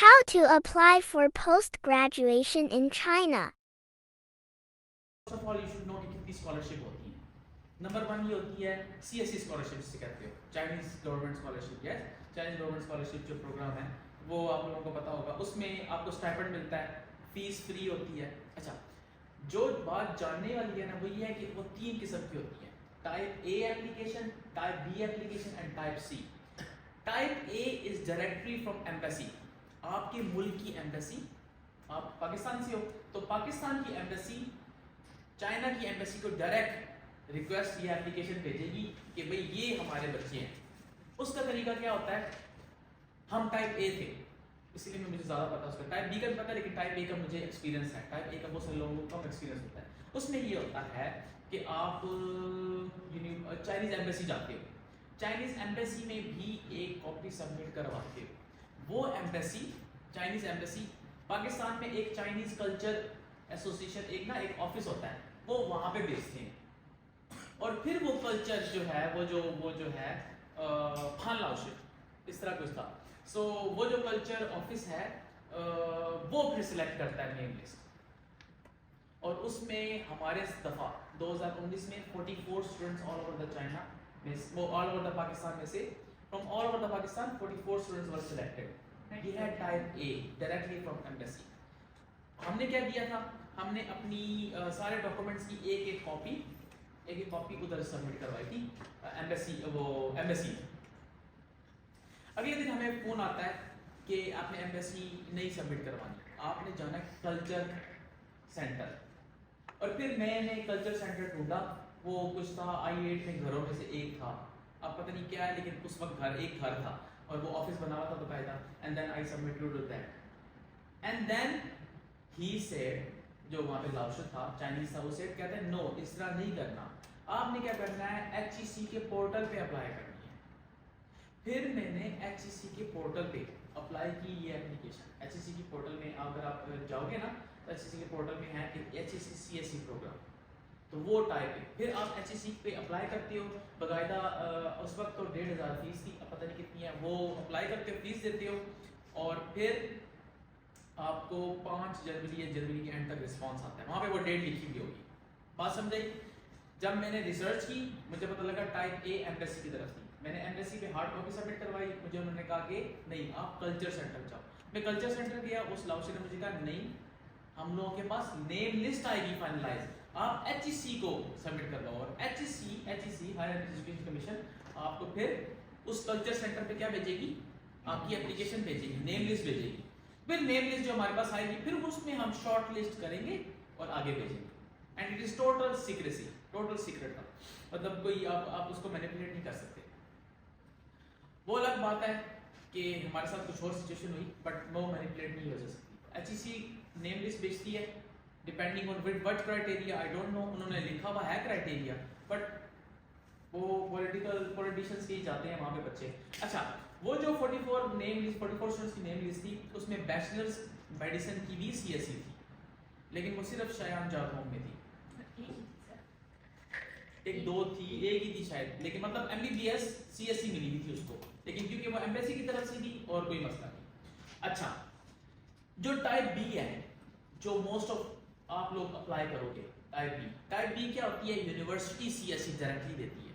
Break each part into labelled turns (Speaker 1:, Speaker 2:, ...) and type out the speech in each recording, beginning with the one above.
Speaker 1: How to apply for post-graduation in China.
Speaker 2: First of all you should know कि कितनी scholarship होती है। Number one ये होती है CSE स्कॉलरशिप जिसे कहते हो, Chinese government scholarship. Yes, Chinese government scholarship जो प्रोग्राम है वो आप लोगों को पता होगा। उसमें आपको स्टाइपेंड मिलता है, फीस फ्री होती है। अच्छा, जो बात जानने वाली है ना वो ये है कि वो तीन किस्म की होती है, type A application, type B application and type C. Type A is directly from embassy, आपके मुल्क की एम्बेसी। आप पाकिस्तान से हो तो पाकिस्तान की एम्बेसी चाइना की एम्बेसी को डायरेक्ट रिक्वेस्ट या एप्लीकेशन भेजेगी कि भाई ये हमारे बच्चे हैं। उसका तरीका क्या होता है, हम टाइप ए थे इसलिए मुझे ज़्यादा पता उसका, टाइप बी का भी पता है लेकिन टाइप ए का मुझे एक्सपीरियंस है। टाइप ए का बहुत सारे लोगों को कम एक्सपीरियंस होता है। उसमें ये होता है कि आप चाइनीज़ एम्बेसी जाते हो, चाइनीज़ एम्बेसी में भी एक कॉपी सबमिट करवाते हो। वो एम्बेसी, चाइनीज़ एम्बेसी, पाकिस्तान में एक चाइनीज़ कल्चर एसोसिएशन, एक ऑफिस होता है, वो वहाँ पे भेजते हैं। और फिर वो कल्चर जो है वो जो है फान लाओशिप इस तरह कुछ था। सो वो जो कल्चर ऑफिस है वो फिर सिलेक्ट करता है नेम लिस्ट। और उसमें हमारे दफ़ा 2019 में 44 students all over the China में, वो ऑल ओवर द पाकिस्तान में से, from all over the Pakistan 44 students were selected. ये है type A, directly from embassy. हमने क्या किया था, हमने अपनी सारे डॉक्यूमेंट्स की एक एक कॉपी उधर सबमिट करवाई थी एम्बेसी, वो एम्बेसी। अगले दिन हमें फ़ोन आता है कि आपने एम्बेसी नहीं सबमिट करवानी, आपने जाना कल्चर सेंटर। और फिर मैंने कल्चर सेंटर ढूंढा, वो कुछ था I8 में घरों में से एक था, अब पता नहीं क्या है लेकिन उस वक्त एक घर था और वो ऑफिस बना हुआ था बकायदा। And then I submitted that and then he said, जो वहाँ पे लाउशर था, चाइनीज था, वो सेड कहते हैं नो, इस तरह नहीं करना, आपने क्या करना है HEC के पोर्टल पे अप्लाई करनी है। फिर मैंने HEC के पोर्टल पे अप्लाई की ये एप्लीकेशन। HEC की पोर्टल में अगर आप जाओगे ना तो HEC के पोर्टल में है कि HEC CSE प्रोग्राम, तो वो टाइप है। फिर आप HEC पे अप्लाई करते हो, बाकायदा उस वक्त तो 1500 फीस थी, अब पता नहीं कितनी है, वो अप्लाई करते हो, फीस देते हो, और फिर आपको 5 जनवरी या जनवरी के एंड तक रिस्पांस आता है। वहाँ पे वो डेट लिखी हुई होगी। बात समझे? जब मैंने रिसर्च की मुझे पता लगा टाइप ए एम्बेसी की तरफ थी। मैंने एम्बेसी पे हार्ड कॉपी सबमिट करवाई, मुझे उन्होंने कहा कि नहीं आप कल्चर सेंटर जाओ। मैं कल्चर सेंटर गया, उस लाउशर ने मुझे कहा नहीं, हम लोगों के पास नेम लिस्ट आएगी फाइनलाइज, आप HEC को सबमिट करवाओ। और HEC हायर एजुकेशन कमीशन आपको फिर उस कल्चर सेंटर पे क्या भेजेगी, आपकी एप्लीकेशन भेजेगी, नेम लिस्ट भेजेगी। फिर नेम लिस्ट जो हमारे पास आएगी, फिर उसमें हम शॉर्ट लिस्ट करेंगे और आगे भेजेंगे। And it is total secrecy, total secret था, मतलब कोई आप उसको मैनिपुलेट नहीं कर सकते। वो अलग बात है कि हमारे साथ कुछ और सिचुएशन हुई, बट वो मैनिपुलेट नहीं हो सकती। HEC नेम लिस्ट भेजती है depending on what criteria, I don't know, उन्होंने लिखा हुआ है क्राइटेरिया, बट वो पॉलिटिशियंस के ही जाते हैं वहाँ पे बच्चे। अच्छा, वो जो 44 नेम लिस्ट, 44 स्टूडेंट्स की नेम लिस्ट थी, उसमें बैचलर्स मेडिसिन की भी CSE थी, लेकिन वो सिर्फ शायान जागोम में थी। एक दो थी, एक ही थी शायद, लेकिन मतलब MBBS CSE मिली हुई थी उसको, लेकिन क्योंकि वो एम्बेसी की तरफ से थी और कोई मसला नहीं। अच्छा, जो टाइप बी है, जो मोस्ट ऑफ आप लोग अप्लाई करोगे, टाइप बी क्या होती है, यूनिवर्सिटी CSE डायरेक्टली देती है,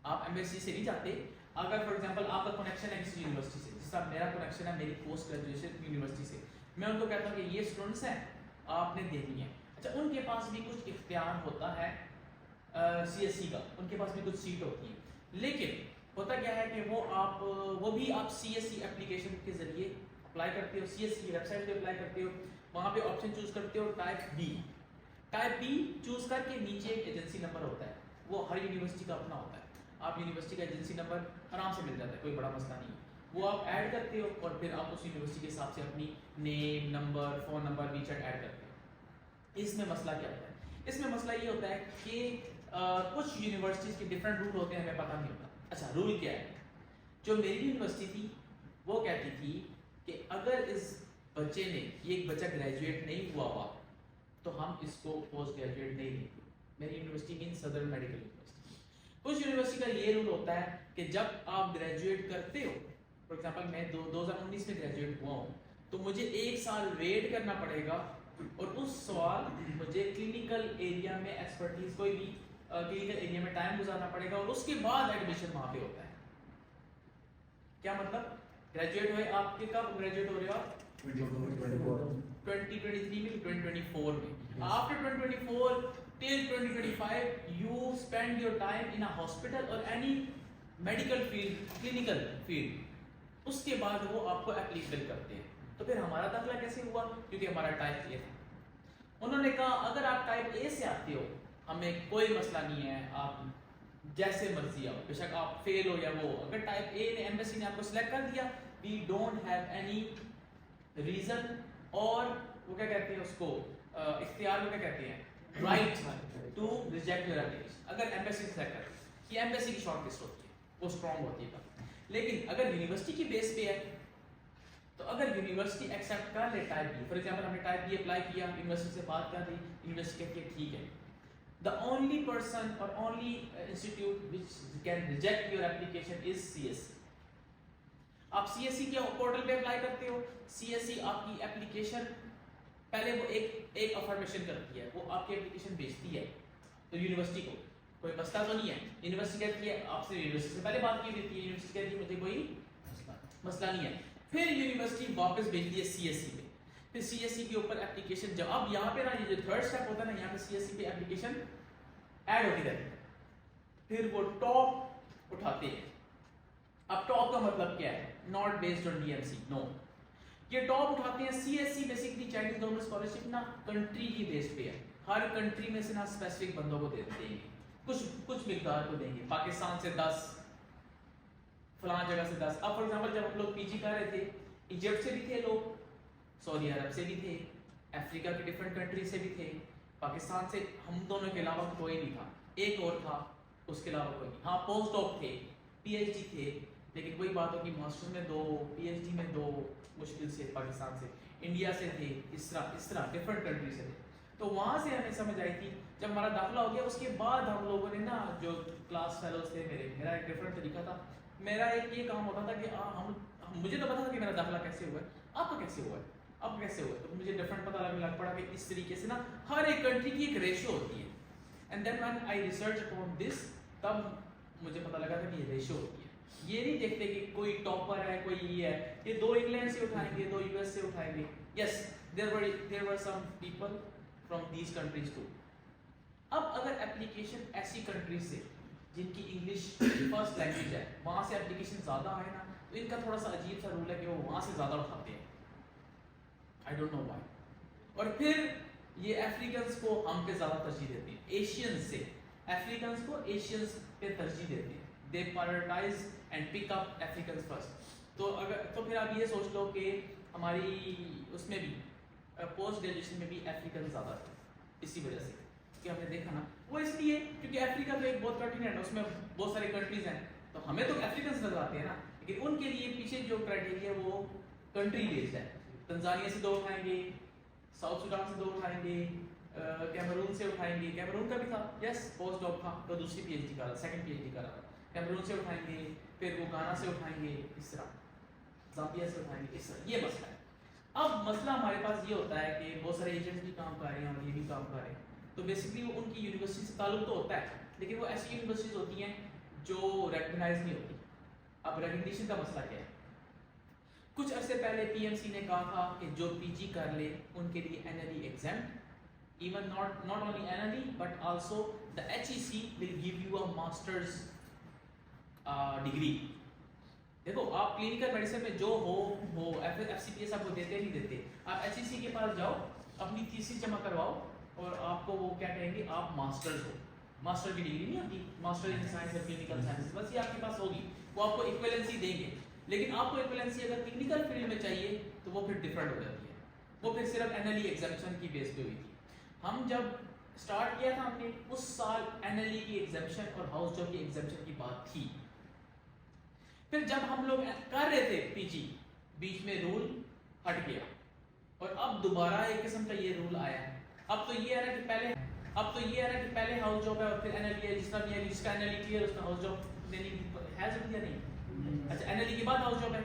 Speaker 2: आप एम्बेसी से नहीं जाते। अगर फॉर एग्जांपल आपका कनेक्शन है किसी यूनिवर्सिटी से, जिसका मेरा कनेक्शन है मेरी पोस्ट ग्रेजुएशन यूनिवर्सिटी से, मैं उनको कहता हूँ कि ये स्टूडेंट्स हैं आपने देनी है। अच्छा, उनके पास भी कुछ इख्तियार होता है CSE का, उनके पास भी कुछ सीट होती है, लेकिन होता क्या है कि वो भी आप CSE एप्लीकेशन के जरिए अप्लाई करते हो, CSE की वेबसाइट पे अप्लाई करते हो, वहाँ पे ऑप्शन चूज करते हो type B. Type B choose करके नीचे एक एजेंसी नंबर होता है, वो हर यूनिवर्सिटी का अपना होता है, आप यूनिवर्सिटी का एजेंसी नंबर आराम से मिल जाता है, कोई बड़ा मसला नहीं है, वो आप ऐड करते हो और फिर आप उस यूनिवर्सिटी के हिसाब से अपनी name, number, phone number, WeChat add करते हो। इसमें मसला क्या होता है, इसमें मसला ये होता है कि कुछ यूनिवर्सिटीज़ के डिफरेंट रूल होते हैं, हमें पता नहीं होता। अच्छा, रूल क्या है, जो मेरी यूनिवर्सिटी थी वो कहती थी कि अगर इस बच्चे ने, ये एक बच्चा ग्रेजुएट नहीं हुआ तो हम इसको पोस्ट ग्रेजुएट नहीं लेंगे। मेरी university mean southern medical university. कुछ यूनिवर्सिटी का ये रूल होता है कि जब आप ग्रेजुएट करते हो, फॉर एग्जांपल मैं 2019 में ग्रेजुएट हुआ हूँ, तो मुझे 1 साल वेट करना पड़ेगा और उस साल मुझे क्लिनिकल एरिया में एक्सपर्टीज कोई भी क्लिनिकल एरिया में टाइम गुजारना पड़ेगा और उसके बाद एडमिशन वहां पे होता है। क्या मतलब? ग्रेजुएट हुए आपके, कब ग्रेजुएट हो रहे हो आप? 2023 में, 2024 में। After 2024 till 2025 you spend your time in a hospital or any medical field, clinical field। उसके बाद वो आपको एप्लीकेबल करते हैं। तो फिर हमारा दाखिला कैसे हुआ? क्योंकि हमारा टाइप ए था। उन्होंने कहा अगर आप टाइप ए से आते हो हमें कोई मसला नहीं है, आप जैसे मर्जी आओ, बेशक आप फेल हो या वो। अगर टाइप ए ने एम्बेसी ने आपको सिलेक्ट कर दिया, we don't have any reason और वो क्या कहते हैं उसको, इख्तियार को क्या कहते हैं, right to reject your application. अगर एम्बेसी सिलेक्ट कर, ये एम्बेसी की शॉर्ट लिस्ट होती है, वो स्ट्रॉन्ग होती है। लेकिन अगर यूनिवर्सिटी की बेस पे है, तो अगर यूनिवर्सिटी एक्सेप्ट कर ले टाइप बी, फॉर एग्जांपल हमने टाइप बी अप्लाई किया, यूनिवर्सिटी से बात कर रही, यूनिवर्सिटी कहती है ठीक है, द ओनली पर्सन और only institute which can reject your application is CSC. आप सीएससी के पोर्टल पे अप्लाई करते हो, सीएससी आपकी एप्लीकेशन पहले वो एक अफर्मेशन करती है, वो आपकी एप्लीकेशन भेजती है तो यूनिवर्सिटी को, कोई मसला तो नहीं है। यूनिवर्सिटी कहती है, आपसे यूनिवर्सिटी से पहले बात की देती है, यूनिवर्सिटी कहती है मुझे कोई मसला नहीं है। फिर यूनिवर्सिटी वापस भेजती है सीएससी पे, फिर सीएससी के ऊपर एप्लीकेशन, जब अब यहाँ पे ना ये जो थर्ड स्टेप होता है ना, यहाँ पे सीएससी पे एप्लीकेशन ऐड होती रहती है, फिर वो टॉप उठाते हैं। अब टॉप का मतलब क्या है? Not based on DMC, no, ये टॉप उठाते हैं। CSC basically Chinese government scholarship ना कंट्री की बेस पे है, हर कंट्री में से ना स्पेसिफिक बंदों को दे देंगे, कुछ मिकदार को देंगे। पाकिस्तान से 10, फलां जगह से 10। अब फॉर एग्जांपल जब हम लोग पीजी कर रहे थे, इजिप्ट से भी थे लोग, सऊदी अरब से भी थे, अफ्रीका के डिफरेंट कंट्री से भी थे, पाकिस्तान से हम दोनों के अलावा कोई नहीं था, एक और था, उसके अलावा कोई नहीं। हाँ पोस्ट डॉक थे, पीएचडी थे, लेकिन वही बात हो कि मास्टर्स में 2, पीएचडी में 2, मुश्किल से पाकिस्तान से, इंडिया से थे, इस तरह डिफरेंट कंट्री से थे। तो वहाँ से हमें समझ आई थी, जब हमारा दाखिला हो गया उसके बाद हम लोगों ने ना, जो क्लास फेलोज थे मेरा एक डिफरेंट तरीका था। मेरा एक ये काम होता था कि मुझे तो पता था कि मेरा दाखिला कैसे हुआ है, आपका कैसे हुआ है, अब कैसे हुआ है, तो मुझे डिफरेंट पता लगने लग पड़ा कि इस तरीके से ना हर एक कंट्री की एक रेशियो होती है। And then when I research upon this, तब मुझे पता लगा था कि ये रेशियो होती है। ये नहीं देखते कि कोई टॉपर है, कोई ये है, ये 2 इंग्लैंड से उठाएंगे, 2 यूएस से उठाएंगे। Yes, there were some people from these countries too. अब अगर एप्लीकेशन ऐसी कंट्रीज से जिनकी इंग्लिश फर्स्ट लैंग्वेज है, वहाँ से एप्लीकेशन ज़्यादा आए ना, तो इनका थोड़ा सा अजीब सा रूल है कि वो वहाँ से ज़्यादा उठाते हैं, आई डोंट नो व्हाई। और फिर ये अफ्रीकन्स को हम पे ज़्यादा तरजीह देते हैं, एशियंस से अफ्रीकन्स को एशियंस पे तरजीह देते हैं, they prioritize and pick up Africans first. तो फिर आप ये सोच लो कि हमारी उसमें भी पोस्ट ग्रेजुएशन में भी अफ्रीकन ज़्यादा थे, इसी वजह से कि हमने देखा ना, वो इसलिए क्योंकि अफ्रीका तो एक बहुत कठिन है, उसमें बहुत सारे कंट्रीज हैं, तो हमें तो अफ्रीकन नजर आते हैं ना, लेकिन उनके लिए पीछे जो क्राइटेरिया वो कंट्री बेस्ड है। तंजानिया से 2 उठाएंगे, साउथ सुडान से 2 उठाएंगे, कैमरून से उठाएंगे, कैमरून का भी था, यस पोस्ट डॉक था, तो दूसरी पीएचडी का, सेकंड पीएचडी का, कैमरून से उठाएंगे, फिर वो गाना से उठाएंगे, इस तरह जाम्बिया से उठाएंगे, इस तरह ये मसला है। अब मसला हमारे पास ये होता है कि बहुत सारे एजेंट्स भी काम कर रहे हैं और ये भी काम कर रहे हैं, तो बेसिकली वो उनकी यूनिवर्सिटी से ताल्लुक तो होता है, लेकिन वो ऐसी यूनिवर्सिटीज होती हैं जो रिकॉग्नाइज नहीं होती। अब रिकग्निशन का मसला क्या है? कुछ अरसे पहले पीएमसी ने कहा था कि जो पीजी कर ले उनके लिए NLE exam, even not only NLE but also the HEC will give you a masters degree. देखो आप क्लिनिकल मेडिसिन में जो हो एफसीपीएस आपको देते नहीं देते, आप एचईसी के पास जाओ, अपनी थीसिस जमा करवाओ और आपको वो क्या कहेंगे, आप मास्टर्स हो। मास्टर की डिग्री नहीं होती, मास्टर इन साइंस और क्लिनिकल साइंस, बस ये आपके पास होगी, वो आपको इक्विवेलेंसी देंगे। लेकिन आपको इक्विवेलेंसी अगर क्लिनिकल फील्ड में चाहिए तो वो फिर डिफरेंट हो जाती है, वो फिर सिर्फ एनएलई एग्जामिशन की बेस पे हुई थी। हम जब स्टार्ट किया था हमने उस साल एनएलई की एग्जामिशन और हाउस जॉब की एग्जामिशन की बात थी। फिर जब हम लोग कर रहे थे पीजी, बीच में रूल हट गया और अब दोबारा एक किस्म का ये रूल आया है। अब तो ये है ना कि पहले हाउस जॉब है और फिर एनएलई है, जिसका भी है, जिसका एनएलई क्लियर उसका हाउस जॉब देनी है, जरूरी या नहीं? अच्छा एनएलई के बाद हाउस जॉब है,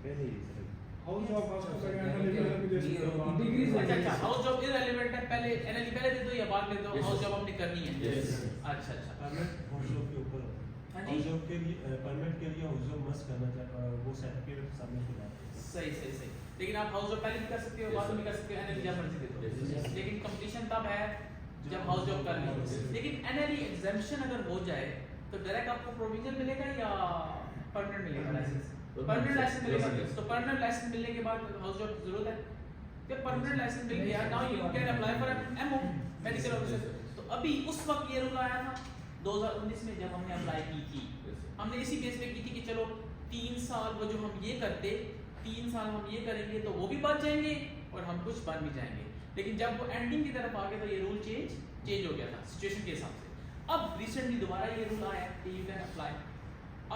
Speaker 3: पहले ही सर
Speaker 4: हाउस जॉब आपको करें एनालिटिकल भी दे सकते हो आप।
Speaker 5: डिग्री से
Speaker 2: अच्छा अच्छा, हाउस जॉब इररिलेवेंट है, पहले एनएलई पहले दे दो या बाद में दो,
Speaker 3: Yes,
Speaker 2: हाउस
Speaker 3: sir.
Speaker 2: जॉब हमने करनी है।
Speaker 3: Yes, sir.
Speaker 2: अच्छा अच्छा,
Speaker 6: परमिट हाउस जॉब के ऊपर
Speaker 2: हाँ जी।
Speaker 6: हाउस जॉब के लिए परमिट के लिए हाउस जॉब मस्ट करना चाहिए, वो सर्टिफिकेट सबमिट करना है।
Speaker 2: सही सही सही, लेकिन आप हाउस जॉब पहले भी कर सकते हो,
Speaker 3: Yes,
Speaker 2: बाद में
Speaker 3: sir.
Speaker 2: भी कर सकते हो, एनएलई जब मर्जी दे
Speaker 3: Yes,
Speaker 2: दो,
Speaker 3: sir.
Speaker 2: लेकिन कंपटीशन तब है जब हाउस जॉब कर ली।
Speaker 3: Yes, sir.
Speaker 2: लेकिन एनएलई एग्जामिशन अगर हो जाए तो डायरेक्ट आपको प्रोविजन मिलेगा या परमानेंट मिलेगा लाइसेंस? परमानेंट लाइसेंस मिलेगा, तो परमानेंट लाइसेंस मिलने के बाद हाउस जॉब की जरूरत है। जब परमानेंट लाइसेंस मिल गया, now you can apply for MO, medical officer. तो अभी उस वक्त ये रूल आया था 2019 में जब हमने अप्लाई की थी, हमने इसी बेस पे की थी कि चलो 3 साल वो जो हम ये करते, 3 साल हम ये करेंगे तो वो भी बच जाएंगे और हम कुछ बन भी जाएंगे। लेकिन जब वो एंडिंग की तरफ आ गया तो ये रूल चेंज हो गया था सिचुएशन के हिसाब से। अब रिसेंटली दोबारा ये रूल आया कि यू कैन अप्लाई।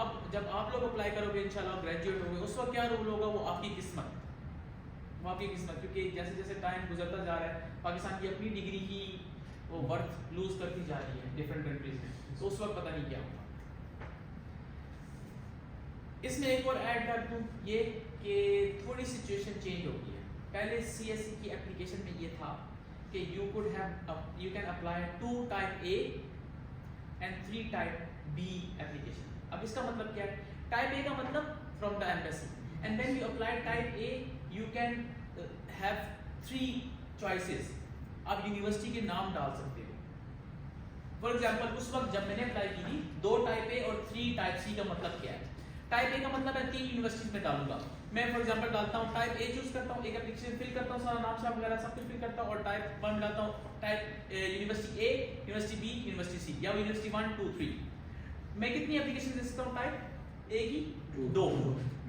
Speaker 2: अब जब आप लोग अप्लाई करोगे इंशाल्लाह ग्रेजुएट होगे, उस वक्त क्या रूल होगा वो आपकी किस्मत, वो आपकी किस्मत, क्योंकि जैसे जैसे टाइम गुजरता जा रहा है पाकिस्तान की अपनी डिग्री की वो वर्थ लूज करती जा रही है डिफरेंट कंट्रीज में, तो उस वक्त पता नहीं क्या होगा। इसमें एक और ऐड कर दूं ये कि थोड़ी सिचुएशन चेंज हो गई है। पहले सीएससी की एप्लीकेशन में ये था कि you can apply 2 type A and 3 type B application. अब इसका मतलब क्या है? टाइप ए का मतलब from the embassy, and when you apply type A you can have 3 choices, आप यूनिवर्सिटी के नाम डाल सकते हो। फॉर एग्जांपल उस वक्त जब मैंने अप्लाई की थी 2 टाइप ए और 3 टाइप सी का मतलब क्या है? टाइप ए का मतलब है 3 यूनिवर्सिटीज में डालूंगा मैं। फॉर एग्जांपल डालता हूँ टाइप ए चूज करता हूँ, एक एप्लीकेशन फिल करता हूँ, सारा नाम शाम वगैरह सब कुछ फिल करता हूँ, और टाइप 1 डालता हूँ, type university A, university B, university सी, या यूनिवर्सिटी 1 2 3। मैं कितनी एप्लीकेशन दे सकता हूँ टाइप ए की? 2।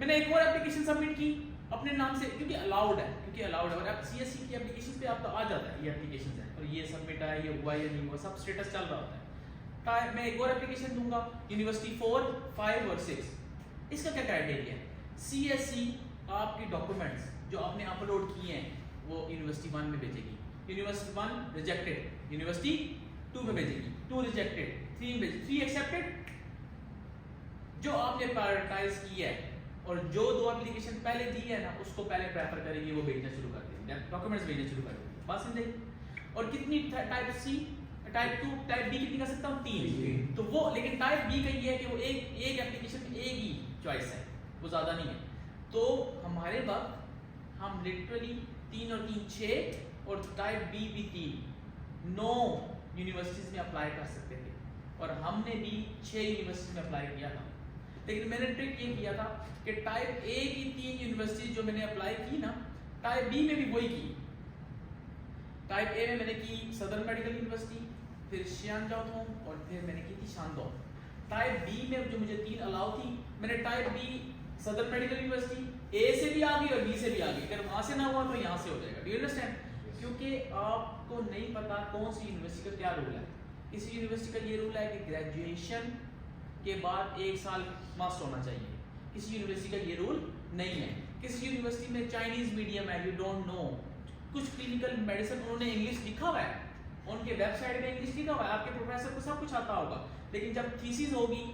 Speaker 2: मैंने एक और एप्लीकेशन सबमिट की अपने नाम से, क्योंकि अलाउड है, और अब सीएससी की एप्लीकेशन पे आपका आ जाता है ये एप्लीकेशन है, और ये सबमिट है, ये हुआ या नहीं हुआ, सब स्टेटस चल रहा होता है। मैं एक और एप्लीकेशन दूंगा यूनिवर्सिटी 4 5 और 6। इसका क्या क्राइटेरिया है? सीएससी आपकी डॉक्यूमेंट्स जो आपने अपलोड किए हैं वो यूनिवर्सिटी 1 में भेजेगी, यूनिवर्सिटी 1 रिजेक्टेड, यूनिवर्सिटी 2 में भेजेगी, 2 रिजेक्टेड, 3 भेजेगी, 3 एक्सेप्टेड। जो आपने प्रायोरिटाइज किया है और जो 2 एप्लीकेशन पहले दी है ना उसको पहले प्रेफर करेंगे, वो भेजना शुरू कर देंगे, डॉक्यूमेंट्स भेजना शुरू कर देंगे। बात समझे? और कितनी type C, type 2, type B कितनी कर सकता हूँ? 3। तो वो, लेकिन टाइप बी का ये है कि वो एक एप्लीकेशन में एक ही चॉइस है, वो ज़्यादा नहीं है। तो हमारे वक्त हम लिटरली 3 और 3 6 और टाइप बी भी 3 9 यूनिवर्सिटीज़ में अप्लाई कर सकते थे, और हमने भी 6 यूनिवर्सिटीज़ में अप्लाई किया था। लेकिन मैंने ट्रिक ये किया था कि टाइप ए की 3 यूनिवर्सिटीज जो मैंने अप्लाई की ना, टाइप बी में भी वही की। टाइप ए में मैंने की सदर्न मेडिकल यूनिवर्सिटी, फिर शियांजाओ, और फिर मैंने की थी शानदो। टाइप बी में जो मुझे 3 अलाउ थी, मैंने type B southern medical university A से भी आ गई और बी से भी आ गई। अगर वहां से ना हुआ तो यहाँ से हो जाएगा। Do you understand? क्योंकि आपको नहीं पता कौन सी यूनिवर्सिटी का क्या रूल है। किसी यूनिवर्सिटी का ये रूल है कि ग्रेजुएशन के बाद 1 साल मस्ट होना चाहिए, किसी यूनिवर्सिटी का ये रूल नहीं है। किसी यूनिवर्सिटी में चाइनीज मीडियम है, यू डोंट नो, कुछ क्लिनिकल मेडिसिन उन्होंने इंग्लिश लिखा हुआ है, उनके वेबसाइट में इंग्लिश लिखा हुआ है, आपके प्रोफेसर को सब कुछ आता होगा, लेकिन जब थीसिस होगी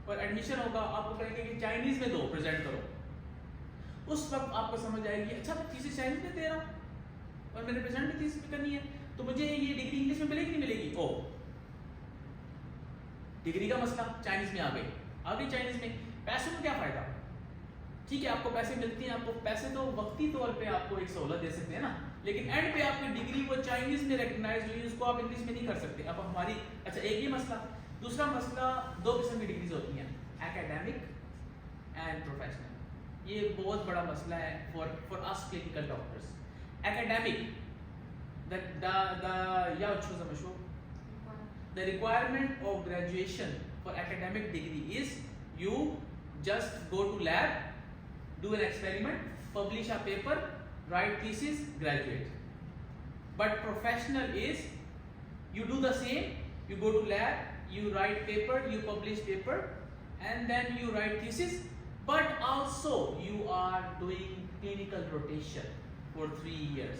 Speaker 2: और एडमिशन होगा आपको कहेंगे कि चाइनीज में दो, प्रेजेंट करो। उस वक्त आपको समझ आएगी अच्छा मैं थीसिस चाइनीज में दे रहा हूँ और मैंने प्रेजेंट भी थीसिस में करनी है, तो मुझे ये डिग्री इंग्लिश में मिलेगी नहीं मिलेगी? ओ, डिग्री का मसला चाइनीज में आ गई चाइनीज में। पैसों में क्या फायदा? ठीक है आपको पैसे मिलते हैं, आपको पैसे तो वक्ती तौर पे आपको एक सहूलत दे सकते हैं ना, लेकिन एंड पे आपकी डिग्री वो चाइनीज में रिकॉग्नाइज्ड हुई, उसको आप इंग्लिश में नहीं कर सकते। अब हमारी अच्छा एक ये मसला। दूसरा मसला, 2 किस्म की डिग्रीज होती हैं, एकेडमिक एंड प्रोफेशनल। ये बहुत बड़ा मसला है for us clinical doctors. Academic the requirement of graduation for academic degree is you just go to lab, do an experiment, publish a paper, write thesis, graduate. But professional is you do the same, you go to lab, you write paper, you publish paper, and then you write thesis, but also you are doing clinical rotation for 3 years.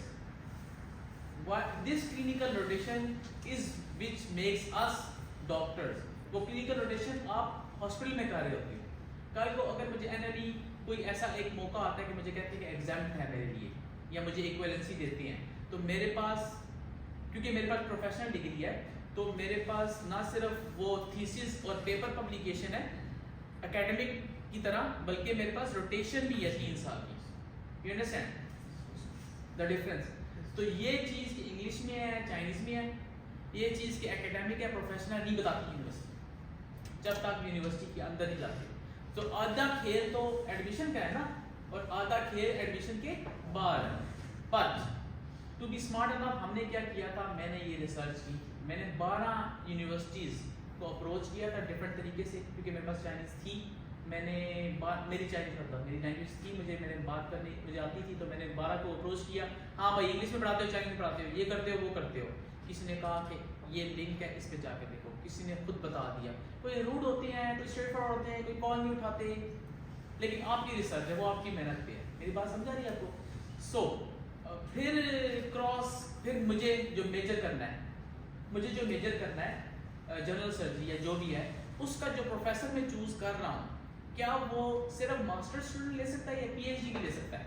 Speaker 2: What this clinical rotation is which makes us doctors. वो clinical rotation आप hospital में कर रहे होते हो। कल को अगर मुझे NLE कोई ऐसा एक मौका आता है कि मुझे कहते हैं कि एग्जाम है मेरे लिए या मुझे इक्वलेंसी देते हैं, तो मेरे पास, क्योंकि मेरे पास प्रोफेशनल डिग्री है, तो मेरे पास ना सिर्फ वो थीसिस और पेपर पब्लिकेशन है एकेडमिक की तरह, बल्कि मेरे पास रोटेशन भी है 3 साल की। You understand the difference? तो ये चीज़ कि इंग्लिश में है, चाइनीज़ में है, ये चीज़ कि एकेडमिक है, प्रोफेशनल नहीं बताती यूनिवर्सिटी, जब तक यूनिवर्सिटी के अंदर नहीं जाती। तो आधा खेल तो एडमिशन का है ना, और आधा खेल एडमिशन के बाहर है। But to be smart enough, हमने क्या किया था, मैंने ये रिसर्च की, मैंने 12 यूनिवर्सिटीज़ को अप्रोच किया था डिफरेंट तरीके से, क्योंकि मेरे पास चाइनीज़ थी, मैंने बात, मेरी चाइनीज़ मतलब मेरी लैंग्वेज थी, मैंने बात करनी मुझे आती थी, तो मैंने 12 को अप्रोच किया। हाँ भाई, इंग्लिश में पढ़ाते हो, चाइनीज़ में पढ़ाते हो, ये करते हो, वो करते हो। किसी ने कहा कि ये लिंक है, इस पर जाके देखो, किसी ने खुद बता दिया। कोई रूड होते हैं, कोई स्ट्रेट फॉरवर्ड होते हैं, कोई कॉल नहीं उठाते, लेकिन आपकी रिसर्च है, वो आपकी मेहनत पे है। मेरी बात समझा रही है आपको? फिर मुझे जो मेजर करना है, जनरल सर्जरी या जो भी है, उसका जो प्रोफेसर मैं चूज कर रहा हूँ, क्या वो सिर्फ मास्टर्स स्टूडेंट ले सकता है या पीएचडी भी ले सकता है?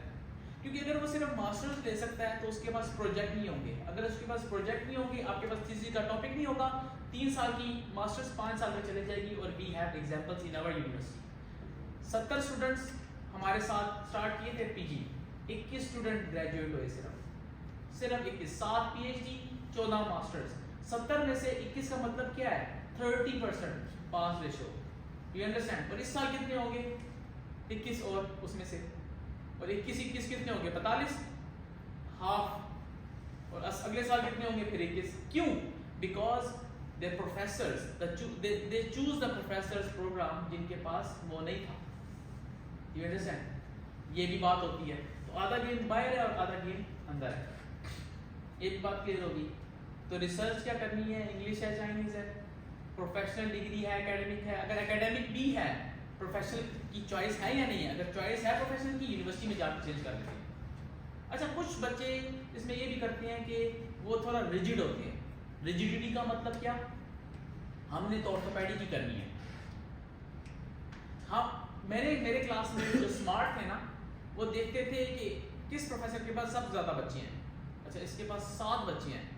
Speaker 2: क्योंकि अगर वो सिर्फ मास्टर्स ले सकता है तो उसके पास प्रोजेक्ट नहीं होंगे। अगर उसके पास प्रोजेक्ट नहीं होंगे, आपके पास थीसिस का टॉपिक नहीं होगा, 3 साल की मास्टर्स 5 साल में चले जाएगी। और we have examples in our university. 70 students हमारे साथ स्टार्ट किए थे पीजी, 21 स्टूडेंट ग्रेजुएट हुए, सिर्फ 21, 7 पीएचडी, 14 मास्टर्स। 70 में से 21 का मतलब क्या है? 30% पास रेशो। You understand? और इस साल कितने होंगे? 21 और उसमें से, और 21 कितने होंगे? 45, हाफ। और अगले साल कितने होंगे? फिर 21। क्यों? Because they professors, they choose the professors program जिनके पास वो नहीं था। You understand? ये भी बात होती है। तो आधा गेम बाहर है और आधा गेम अंदर है। एक बात क्लियर होगी। तो रिसर्च क्या करनी है? इंग्लिश है, चाइनीज है, प्रोफेशनल डिग्री है, एकेडमिक है। अगर एकेडमिक भी है, प्रोफेशनल की चॉइस है या नहीं है? अगर चॉइस है प्रोफेशनल की, यूनिवर्सिटी में जाकर चेंज कर लेते हैं। अच्छा, कुछ बच्चे इसमें ये भी करते हैं कि वो थोड़ा रिजिड होते हैं। रिजिडिटी का मतलब क्या? हमने तो ऑर्थोपेडिक ही करनी है। हाँ, मेरे क्लास में जो स्मार्ट थे ना, वो देखते थे कि किस प्रोफेसर के पास सबसे ज़्यादा बच्चे हैं। अच्छा, इसके पास 7 बच्चे हैं,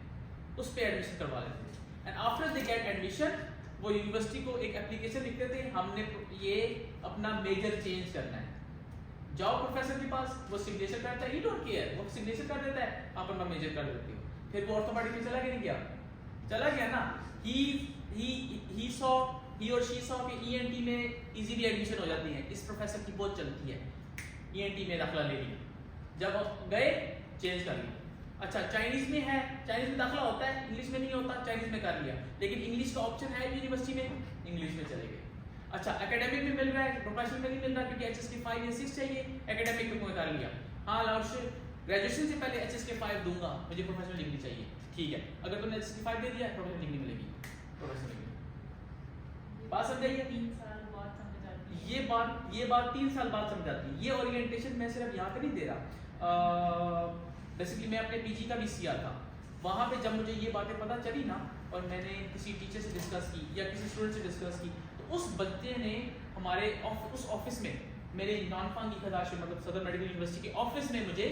Speaker 2: उस पर एडमिशन करवा लेते थे। And after they get admission, वो यूनिवर्सिटी को एक एप्लीकेशन लिखते थे, हमने ये अपना मेजर चेंज करना है। जाओ प्रोफेसर के पास, वो सिग्नेचर करता है, ही डोंट केयर, वो सिग्नेचर कर देता है, आप अपना मेजर कर देते हो। फिर वो ऑर्थोपेडिक में चला गया, नहीं गया? चला गया ना। ही और शी सॉ कि ईएनटी में इजीली एडमिशन हो जाती है, इस प्रोफेसर की बहुत चलती है, ईएनटी में दाखिला ले लिया, जब गए चेंज कर लिया। अच्छा, चाइनीज में है, चाइनीज में दाखिला होता है, इंग्लिश में नहीं होता, चाइनीज में कर लिया, लेकिन इंग्लिश का ऑप्शन है यूनिवर्सिटी में, इंग्लिश में चले गए। अच्छा, एकेडमिक में मिल रहा है, प्रोफेशनल में नहीं मिल रहा क्योंकि HSK 5 या 6 चाहिए, एकेडमिक में कर लिया। हाँ लाउड, ग्रेजुएशन से पहले HSK 5 दूंगा, मुझे प्रोफेशनल डिग्री चाहिए, ठीक है। अगर तुमने HSK 5 दे दिया, प्रोफेशनल डिग्री मिलेगी, प्रोफेशनल डिग्री। बात समझाइए?
Speaker 3: 3 साल बाद समझ आती है।
Speaker 2: ये बात 3 साल बाद समझ आती है। ये ओरिएंटेशन मैं सिर्फ यहाँ पे नहीं दे रहा, बेसिकली मैं अपने पीजी का भी किया था। वहाँ पे जब मुझे ये बातें पता चली ना, और मैंने किसी टीचर से डिस्कस की या किसी स्टूडेंट से डिस्कस की, तो उस बच्चे ने हमारे उस ऑफिस में, मेरे नानफांग की खदाश मतलब सदर मेडिकल यूनिवर्सिटी के ऑफिस में मुझे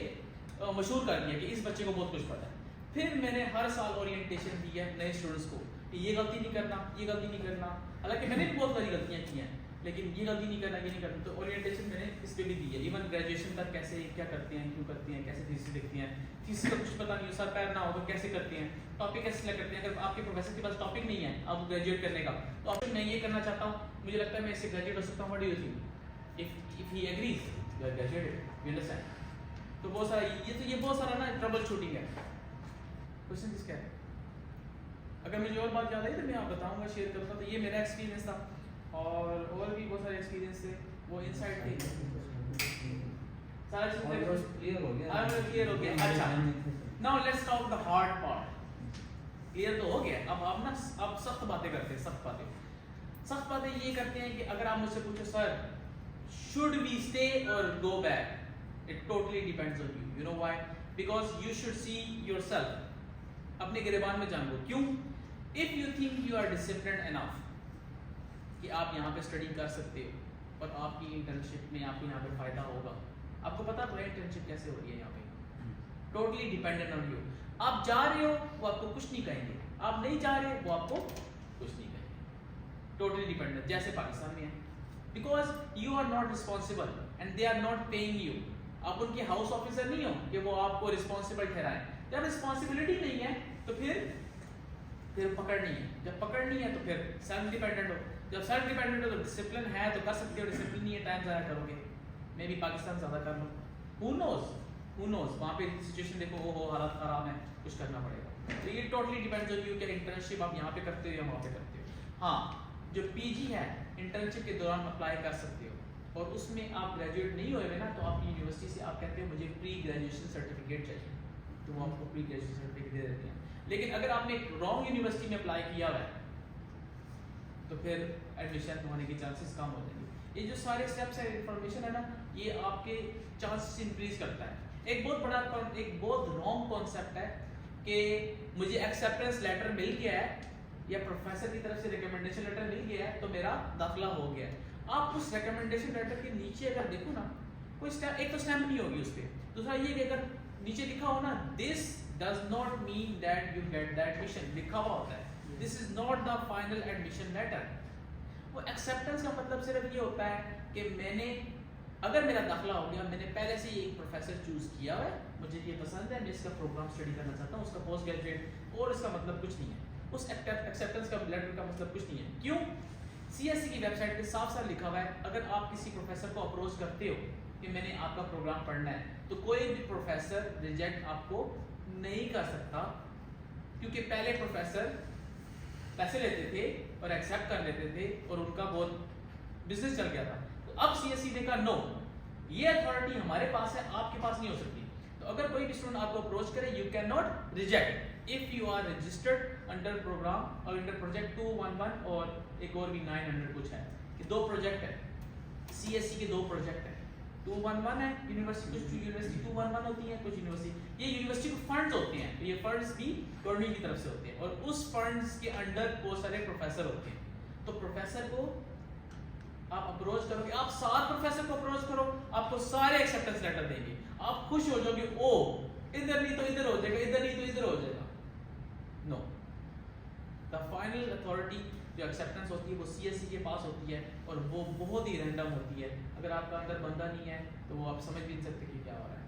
Speaker 2: मशहूर कर दिया कि इस बच्चे को बहुत कुछ पता है। फिर मैंने हर साल ओरिएंटेशन दी है नए स्टूडेंट्स को कि ये गलती नहीं करना, ये गलती नहीं करना। हालांकि मैंने भी बहुत सारी गलतियाँ की हैं, लेकिन ये गलती नहीं करना, ये नहीं करना। तो ओरिएंटेशन मैंने इस पर भी दी है। इवन ग्रेजुएशन तक कैसे क्या करते हैं, क्यों करते हैं, कैसे थीसिस लिखती हैं, थीसिस का कुछ पता नहीं, सर पैर ना हो तो कैसे करते हैं, टॉपिक कैसे सिलेक्ट करते हैं। अगर आपके प्रोफेसर के पास टॉपिक नहीं है आप ग्रेजुएट करने का, तो आप मैं ये करना चाहता हूँ, मुझे लगता है मैं इससे ग्रेजुएट हो सकता हूँ, what do you think? If he agrees, you are graduated, you understand? तो बहुत सारा ये बहुत सारा ना ट्रबल शूटिंग है। क्वेश्चन किसका है? अगर मुझे और बात याद आई तो मैं आप बताऊंगा, शेयर करूँगा। तो ये मेरा एक्सपीरियंस था, और भी बहुत सारे एक्सपीरियंस थे, वो इनसाइट थे, सारा चीज़
Speaker 5: क्लियर हो गया।
Speaker 2: क्लियर हो गया। अच्छा, now let's talk the hard part. Clear तो हो गया, अब सख्त बातें करते हैं। सख्त बातें ये करते हैं कि अगर आप मुझसे पूछो सर शुड वी स्टे और go back, it totally depends on you. You know why? Because you should see yourself, अपने गिरेबान में जान लो। क्यों? If you think you are disciplined enough कि आप यहाँ पे स्टडी कर सकते हो, और आपकी इंटर्नशिप में आपको यहाँ पे फ़ायदा होगा। आपको पता तो है इंटर्नशिप कैसे हो रही है यहाँ पे, टोटली डिपेंडेंट ऑन यू। आप जा रहे हो वो आपको कुछ नहीं कहेंगे, आप नहीं जा रहे वो आपको कुछ नहीं कहेंगे, टोटली डिपेंडेंट, जैसे पाकिस्तान में है। Because you are not responsible and they are not paying you. आप उनके हाउस ऑफिसर नहीं हो कि वो आपको रिस्पॉन्सिबल ठहराएं। जब रिस्पॉन्सिबिलिटी नहीं है तो फिर पकड़ नहीं है, जब पकड़ नहीं है तो फिर सेल्फ डिपेंडेंट हो। जब सेल्फ डिपेंडेंट हो तो डिसिप्लिन है तो कर सकते हो, डिसिप्लिन नहीं है टाइम ज़ाया करोगे। मैं भी पाकिस्तान ज़्यादा कर लूँ, हु नोज वहाँ पे सिचुएशन देखो, वो हालत ख़राब है, कुछ करना पड़ेगा। तो ये टोटली डिपेंड्स ऑन यू कि इंटर्नशिप आप यहाँ पे करते हो या वहाँ पे करते हो। हाँ, जो पीजी है इंटर्नशिप के दौरान अप्लाई कर सकते हो, और उसमें आप ग्रेजुएट नहीं हुए ना तो आपकी यूनिवर्सिटी से आप कहते हो मुझे प्री ग्रेजुएशन सर्टिफिकेट चाहिए, तो वो आपको प्री ग्रेजुएशन सर्टिफिकेट दे देते हैं। लेकिन अगर आपने एक रॉन्ग यूनिवर्सिटी में अप्लाई किया हुआ है तो फिर एडमिशन होने के चांसेस कम हो जाएंगे। ये जो सारे स्टेप्स है, इंफॉर्मेशन है ना, ये आपके चांसेस इंक्रीज करता है। एक बहुत रॉन्ग कॉन्सेप्ट है कि मुझे एक्सेप्टेंस लेटर मिल गया है या प्रोफेसर की तरफ से रिकमेंडेशन लेटर मिल गया है तो मेरा दाखिला हो गया है। आप उस रिकमेंडेशन लेटर के नीचे अगर देखो ना, कोई स्टैम्प, एक तो स्टैम्प नहीं होगी उस पर, दूसरा ये कि अगर नीचे लिखा हो ना this does not mean that you get the admission, लिखा हुआ होता है this is not the final admission letter. वो एक्सेप्टेंस का मतलब सिर्फ ये होता है कि मैंने, अगर मेरा दाखिला हो गया, मैंने पहले से ही एक प्रोफेसर चूज किया हुआ है, मुझे ये पसंद है, मैं इसका प्रोग्राम स्टडी करना चाहता हूँ, उसका पोस्ट ग्रेजुएट, और इसका मतलब कुछ नहीं है। उस एक्सेप्टेंस का लेटर का मतलब कुछ नहीं है। क्यों? सीएससी की वेबसाइट पे साफ साफ लिखा हुआ है, अगर आप किसी प्रोफेसर को अप्रोच करते हो कि मैंने आपका प्रोग्राम पढ़ना है, तो कोई भी प्रोफेसर रिजेक्ट आपको नहीं कर सकता, क्योंकि पहले प्रोफेसर पैसे लेते थे और एक्सेप्ट कर लेते थे और उनका बहुत बिजनेस चल गया था। तो अब सीएससी ने कहा नो, ये अथॉरिटी हमारे पास है, आपके पास नहीं हो सकती। तो अगर कोई भी स्टूडेंट आपको अप्रोच करे, you can not reject if you are registered under program और अंडर प्रोजेक्ट 211, और एक और भी 900 कुछ है कि 2 प्रोजेक्ट है सीएससी के, 2 प्रोजेक्ट है। 211 है यूनिवर्सिटी, कुछ यूनिवर्सिटी 211 होती है, कुछ यूनिवर्सिटी, ये यूनिवर्सिटी को फंड्स होते हैं, तो ये फंड्स भी गवर्नमेंट की तरफ से होते हैं और उस फंड्स के अंडर बहुत सारे प्रोफेसर होते हैं। तो प्रोफेसर को आप अप्रोच करोगे, आप 7 प्रोफेसर को अप्रोच करो, आपको सारे एक्सेप्टेंस लेटर देंगे, आप खुश हो जाओगे, ओ इधर नहीं तो इधर हो जाएगा, इधर नहीं तो इधर हो जाएगा। नो, द फाइनल अथॉरिटी जो एक्सेप्टेंस होती है वो सीएससी के पास होती है, और वो बहुत ही रैंडम होती है। अगर आपका अंदर बंदा नहीं है तो वो आप समझ भी नहीं सकते कि क्या हो रहा है।